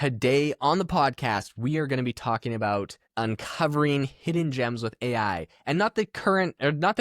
Today on the podcast, we are going to be talking about uncovering hidden gems with AI, and not the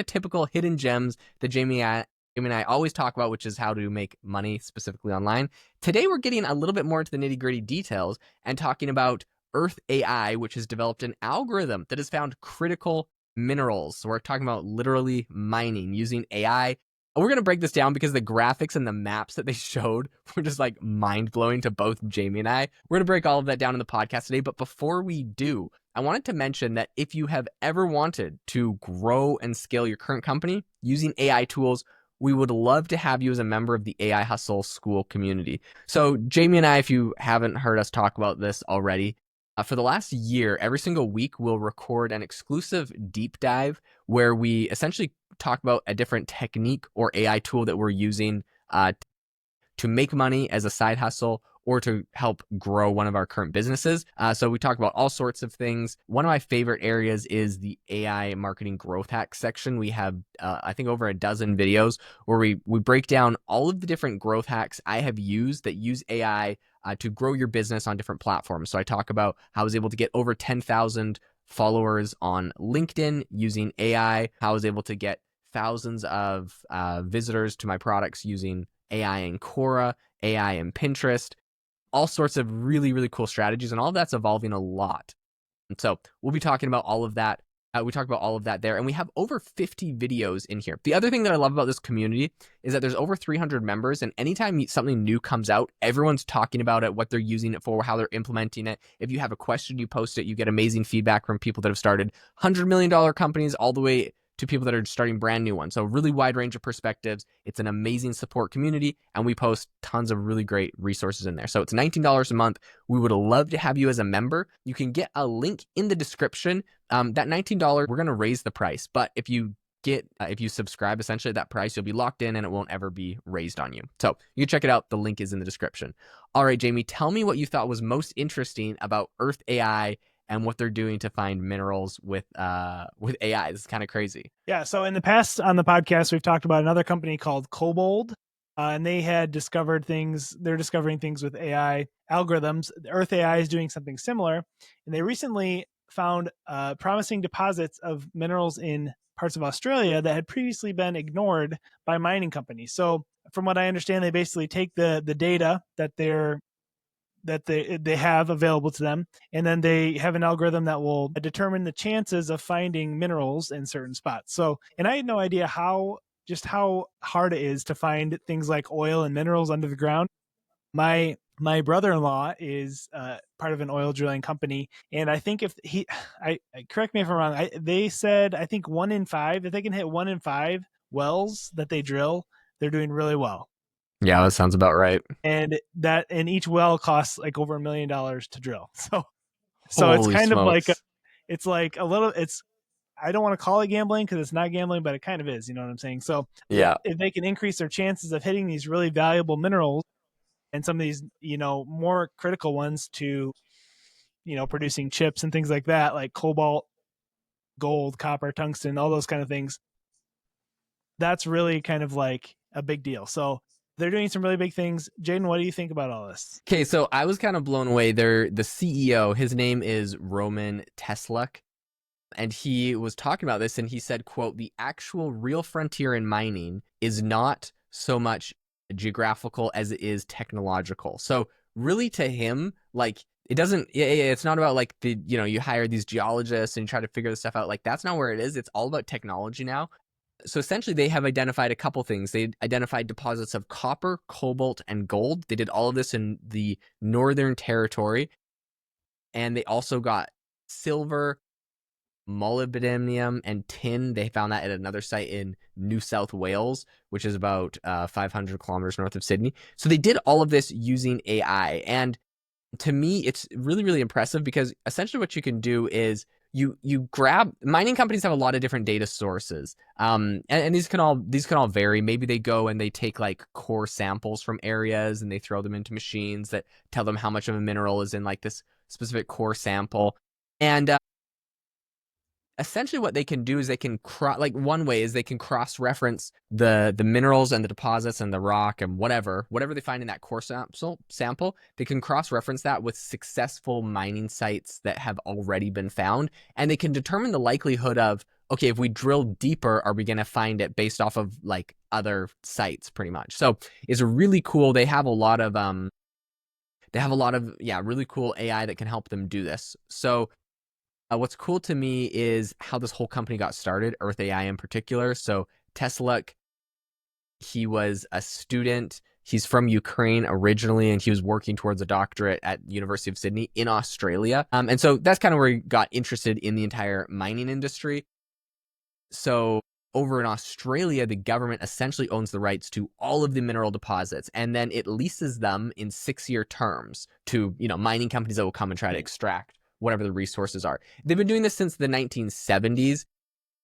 typical hidden gems that Jamie and I always talk about, which is how to make money specifically online. Today, we're getting a little bit more into the nitty-gritty details and talking about Earth AI, which has developed an algorithm that has found critical minerals. So we're talking about literally mining using AI. We're going to break this down because the graphics and the maps that they showed were just like mind-blowing to both Jamie and I. We're going to break all of that down in the podcast today. But before we do, I wanted to mention that if you have ever wanted to grow and scale your current company using AI tools, we would love to have you as a member of the AI Hustle School community. So Jamie and I, if you haven't heard us talk about this already, for the last year, every single week, we'll record an exclusive deep dive where we essentially talk about a different technique or AI tool that we're using to make money as a side hustle or to help grow one of our current businesses. So we talk about all sorts of things. One of my favorite areas is the AI marketing growth hack section. We have, I think, over a dozen videos where we break down all of the different growth hacks I have used that use AI to grow your business on different platforms. So I talk about how I was able to get over 10,000 followers on LinkedIn using AI, how I was able to get thousands of visitors to my products using AI in Quora, AI in Pinterest, all sorts of really, really cool strategies, and all of that's evolving a lot. And so we'll be talking about all of that. We talk about all of that there, and we have over 50 videos in here. The other thing that I love about this community is that there's over 300 members, and anytime something new comes out, everyone's talking about it, what they're using it for, how they're implementing it. If you have a question, you post it, you get amazing feedback from people that have started $100 million companies all the way to people that are starting brand new ones. So really wide range of perspectives. It's an amazing support community, and we post tons of really great resources in there. So it's $19 a month. We would love to have you as a member. You can get a link in the description. That $19, we're going to raise the price, but if you subscribe essentially at that price, you'll be locked in and it won't ever be raised on you. So you can check it out. The link is in the description. All right, Jamie, tell me what you thought was most interesting about Earth AI and what they're doing to find minerals with AI. This is kind of crazy. Yeah. So in the past on the podcast, we've talked about another company called Kobold, and they had discovered things. They're discovering things with AI algorithms. Earth AI is doing something similar, and they recently found promising deposits of minerals in parts of Australia that had previously been ignored by mining companies. So from what I understand, they basically take the data that they have available to them, and then they have an algorithm that will determine the chances of finding minerals in certain spots. So, and I had no idea how hard it is to find things like oil and minerals under the ground. My brother-in-law is part of an oil drilling company, and I think I correct me if I'm wrong. They said I think 1 in 5, if they can hit 1 in 5 wells that they drill, they're doing really well. Yeah, that sounds about right. And each well costs like over $1 million to drill. So it's Holy kind of like smokes. I don't want to call it gambling because it's not gambling, but it kind of is. You know what I'm saying? So Yeah. if they can increase their chances of hitting these really valuable minerals and some of these, more critical ones to, producing chips and things like that, like cobalt, gold, copper, tungsten, all those kind of things, that's really kind of like a big deal. So they're doing some really big things. Jaeden, what do you think about all this? Okay, so I was kind of blown away. The CEO, his name is Roman Tesluk, and he was talking about this, and he said, quote, "The actual real frontier in mining is not so much geographical as it is technological." So really to him, like, it's not about like you hire these geologists and you try to figure this stuff out. Like, that's not where it is. It's all about technology now. So essentially, they have identified a couple things. They identified deposits of copper, cobalt, and gold. They did all of this in the Northern Territory. And they also got silver, molybdenum, and tin. They found that at another site in New South Wales, which is about 500 kilometers north of Sydney. So they did all of this using AI. And to me, it's really, really impressive because essentially what you can do is you grab, mining companies have a lot of different data sources. And these can all vary. Maybe they go and they take like core samples from areas and they throw them into machines that tell them how much of a mineral is in like this specific core sample. And essentially what they can do is they can like one way is they can cross-reference the minerals and the deposits and the rock and whatever they find in that core sample. They can cross-reference that with successful mining sites that have already been found, and they can determine the likelihood of, okay, if we drill deeper, are we going to find it based off of like other sites, pretty much. So it's really cool. They have a lot of really cool AI that can help them do this. So what's cool to me is how this whole company got started, Earth AI in particular. So Tesluk, he was a student. He's from Ukraine originally, and he was working towards a doctorate at University of Sydney in Australia. And so that's kind of where he got interested in the entire mining industry. So over in Australia, the government essentially owns the rights to all of the mineral deposits, and then it leases them in 6-year terms to, mining companies that will come and try to extract whatever the resources are. They've been doing this since the 1970s,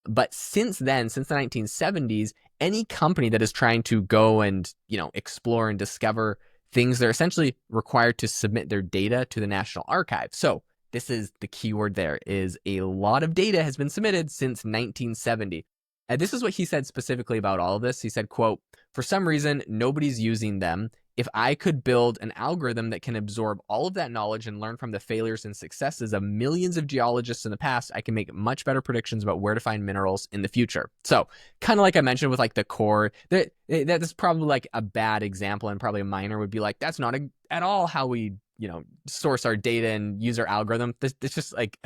but since then, since the 1970s, any company that is trying to go and, explore and discover things, they're essentially required to submit their data to the National Archive. So this is the key word there, is a lot of data has been submitted since 1970. And this is what he said specifically about all of this. He said, quote, "For some reason, nobody's using them. If I could build an algorithm that can absorb all of that knowledge and learn from the failures and successes of millions of geologists in the past, I can make much better predictions about where to find minerals in the future." So kind of like I mentioned with like the core, that's probably like a bad example, and probably a miner would be like, that's not at all how we, source our data and use our algorithm. It's just like,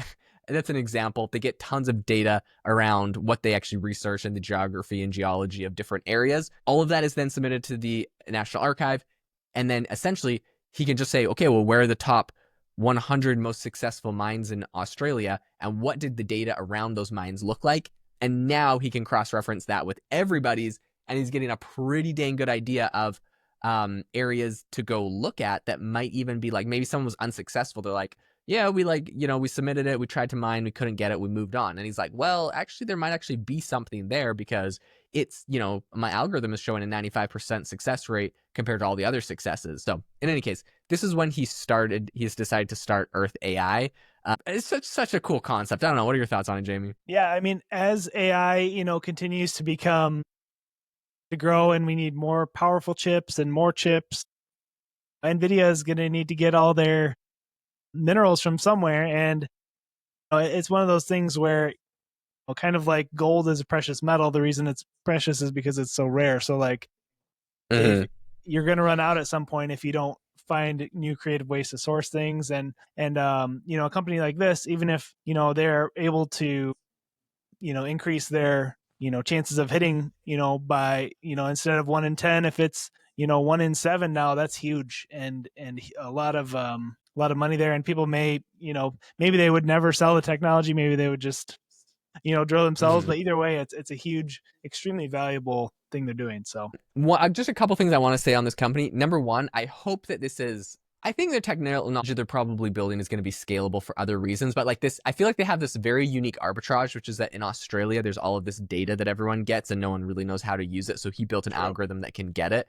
that's an example. They get tons of data around what they actually research in the geography and geology of different areas. All of that is then submitted to the National Archive. And then essentially he can just say, okay, well, where are the top 100 most successful mines in Australia, and what did the data around those mines look like? And now he can cross-reference that with everybody's, and he's getting a pretty dang good idea of areas to go look at that might even be like, maybe someone was unsuccessful. They're like, yeah, we submitted it, we tried to mine, we couldn't get it, we moved on. And he's like, well, actually, there might actually be something there, because it's, my algorithm is showing a 95% success rate compared to all the other successes. So in any case, this is when he's decided to start Earth AI. It's such a cool concept. I don't know. What are your thoughts on it, Jamie? Yeah, I mean, as AI, continues to grow, and we need more powerful chips and more chips, NVIDIA is going to need to get all their minerals from somewhere. And it's one of those things where, kind of like gold is a precious metal, the reason it's precious is because it's so rare. So like, if you're going to run out at some point if you don't find new creative ways to source things, and a company like this, even if they're able to increase their chances of hitting by instead of 1 in 10, if it's 1 in 7 now, that's huge, and a lot of money there. And people may maybe they would never sell the technology, maybe they would just drill themselves, but either way, it's a huge, extremely valuable thing they're doing. So just a couple things I want to say on this company. Number one, I hope that I think the technology they're probably building is going to be scalable for other reasons, but like this, I feel like they have this very unique arbitrage, which is that in Australia, there's all of this data that everyone gets and no one really knows how to use it. So he built an algorithm that can get it.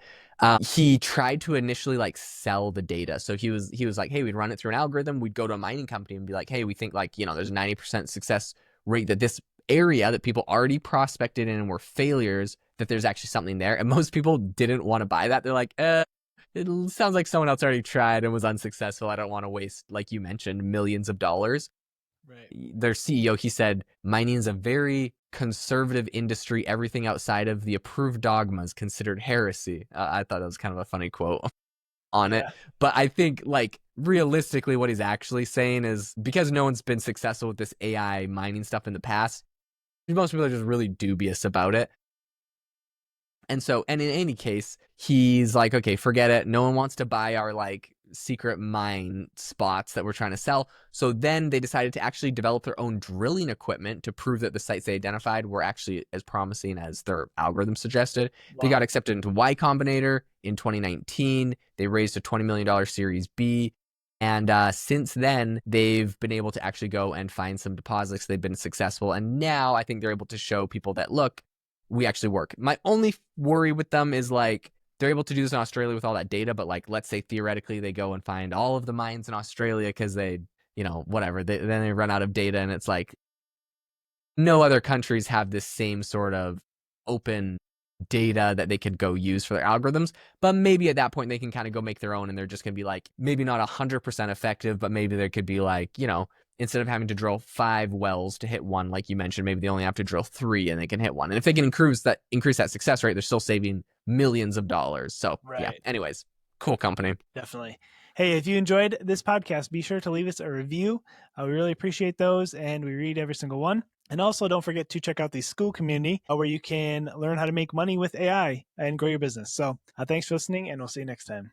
He tried to initially like sell the data. So he was like, hey, we'd run it through an algorithm. We'd go to a mining company and be like, hey, we think like, there's a 90% success rate that this area that people already prospected in and were failures, that there's actually something there. And most people didn't want to buy that. They're like, it sounds like someone else already tried and was unsuccessful. I don't want to waste, like you mentioned, millions of dollars. Right. Their CEO, he said, mining is a very conservative industry. Everything outside of the approved dogma is considered heresy. I thought that was kind of a funny quote on it. But I think, like, realistically, what he's actually saying is, because no one's been successful with this AI mining stuff in the past, most people are just really dubious about it. And in any case, he's like, okay, forget it. No one wants to buy our like secret mine spots that we're trying to sell. So then they decided to actually develop their own drilling equipment to prove that the sites they identified were actually as promising as their algorithm suggested. Wow. They got accepted into Y Combinator in 2019. They raised a $20 million Series B. And since then, they've been able to actually go and find some deposits. They've been successful. And now I think they're able to show people that, look, we actually work. My only worry with them is like, they're able to do this in Australia with all that data, but like, let's say theoretically they go and find all of the mines in Australia because they, whatever, then they run out of data, and it's like, no other countries have this same sort of open data that they could go use for their algorithms. But maybe at that point they can kind of go make their own, and they're just going to be like, maybe not 100% effective, but maybe there could be like, instead of having to drill 5 wells to hit one, like you mentioned, maybe they only have to drill 3 and they can hit one. And if they can increase that success rate, they're still saving millions of dollars. So yeah, Right. anyways, cool company. Definitely. Hey, if you enjoyed this podcast, be sure to leave us a review. We really appreciate those, and we read every single one. And also, don't forget to check out the school community where you can learn how to make money with AI and grow your business. So thanks for listening, and we'll see you next time.